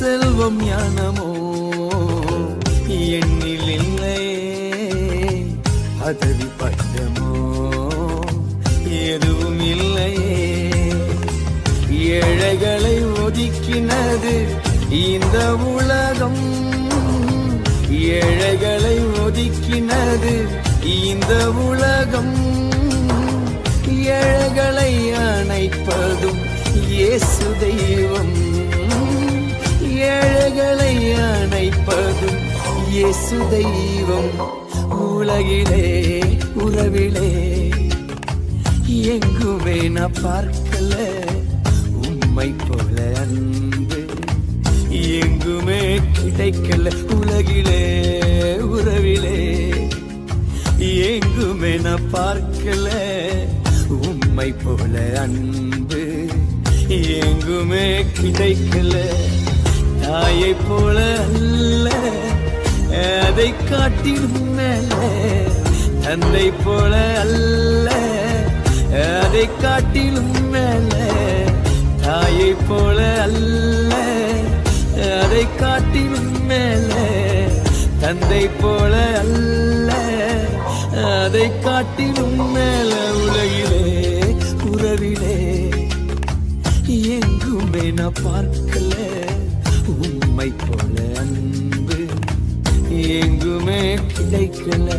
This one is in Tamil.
செல்வம் ஞானமோ என்னில் இல்லையே, பதவி பட்டமோ எதுவும் இல்லையே. ஏழைகளை ஒதுக்கினது இந்த உலகம், ஏழைகளை ஒதுக்கினது இந்த உலகம். ஏழைகளை அணைப்பதும் இயேசு தெய்வம், ஏழைகளை அணைப்பதும் இயேசு தெய்வம். உலகிலே உறவிலே எங்குமே நான் பார்க்கல உம்மை போல அன்பு, எங்குமே கிடைக்கல. உலகிலே உறவிலே எங்குமே நான் பார்க்கல உம்மை போல அன்பு, எங்குமே கிடைக்கல. தாயை போல அல்ல, அதை காட்டிலும் மேல. தந்தை போல அல்ல, அதை காட்டிலும் மேல. தாயை போல அல்ல, அதை காட்டிலும் மேல. தந்தை போல அல்ல, அதை காட்டிலும் மேல. உலகிலே உறவிலே எங்குமே நான் பார்க்கல உம்மை போல அன்பு, எங்குமே கிடைக்கல.